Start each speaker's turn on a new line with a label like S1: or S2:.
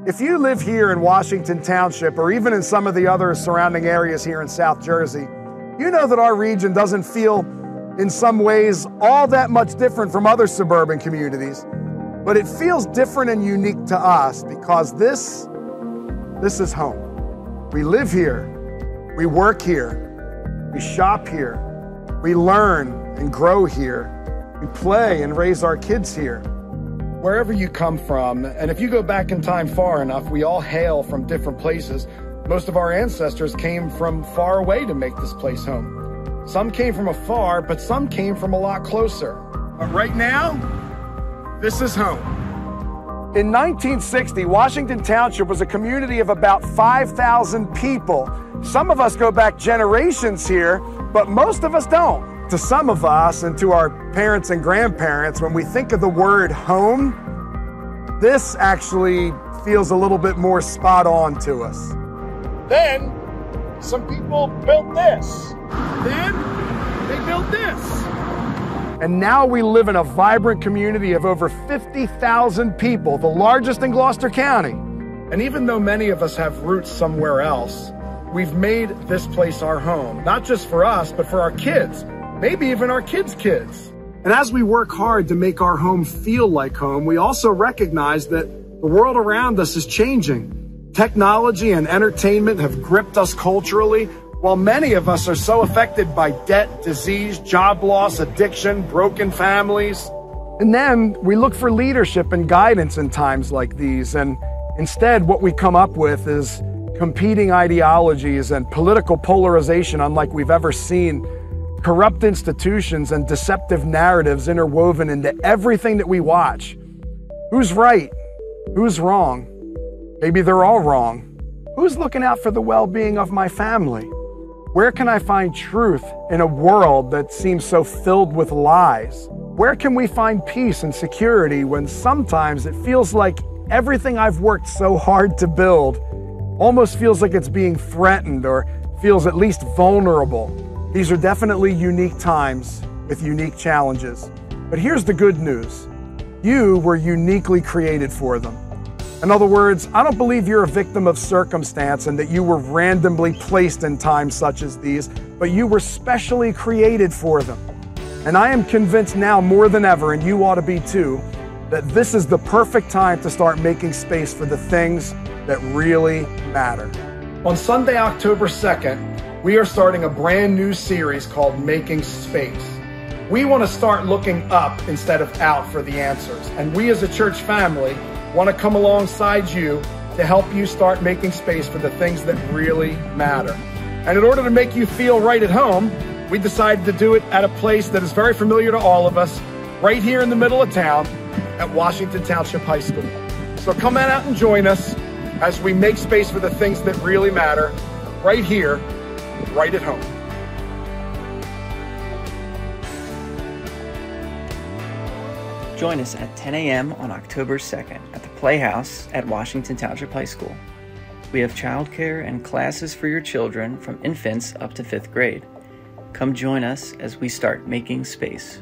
S1: If you live here in Washington Township or even in some of the other surrounding areas here in South Jersey, you know that our region doesn't feel in some ways all that much different from other suburban communities, but it feels different and unique to us because this is home. We live here, we work here, we shop here, we learn and grow here, we play and raise our kids here. Wherever you come from, and if you go back in time far enough, we all hail from different places. Most of our ancestors came from far away to make this place home. Some came from afar, but some came from a lot closer. But right now, this is home. In 1960, Washington Township was a community of about 5,000 people. Some of us go back generations here, but most of us don't. To some of us and to our parents and grandparents, when we think of the word home, this actually feels a little bit more spot on to us. Then, some people built this. Then, they built this. And now we live in a vibrant community of over 50,000 people, the largest in Gloucester County. And even though many of us have roots somewhere else, we've made this place our home, not just for us, but for our kids, maybe even our kids' kids. And as we work hard to make our home feel like home, we also recognize that the world around us is changing. Technology and entertainment have gripped us culturally, while many of us are so affected by debt, disease, job loss, addiction, broken families. And then we look for leadership and guidance in times like these, and instead what we come up with is competing ideologies and political polarization unlike we've ever seen, corrupt institutions and deceptive narratives interwoven into everything that we watch. Who's right? Who's wrong? Maybe they're all wrong. Who's looking out for the well-being of my family? Where can I find truth in a world that seems so filled with lies? Where can we find peace and security when sometimes it feels like everything I've worked so hard to build almost feels like it's being threatened or feels at least vulnerable? These are definitely unique times with unique challenges. But here's the good news. You were uniquely created for them. In other words, I don't believe you're a victim of circumstance and that you were randomly placed in times such as these, but you were specially created for them. And I am convinced now more than ever, and you ought to be too, that this is the perfect time to start making space for the things that really matter. On Sunday, October 2nd, we are starting a brand new series called Making Space. We want to start looking up instead of out for the answers. And we as a church family want to come alongside you to help you start making space for the things that really matter. And in order to make you feel right at home, we decided to do it at a place that is very familiar to all of us, right here in the middle of town at Washington Township High School. So come on out and join us as we make space for the things that really matter, right here, right at home.
S2: Join us at 10 a.m. on October 2nd at the Playhouse at Washington Township High School. We have childcare and classes for your children from infants up to 5th grade. Come join us as we start making space.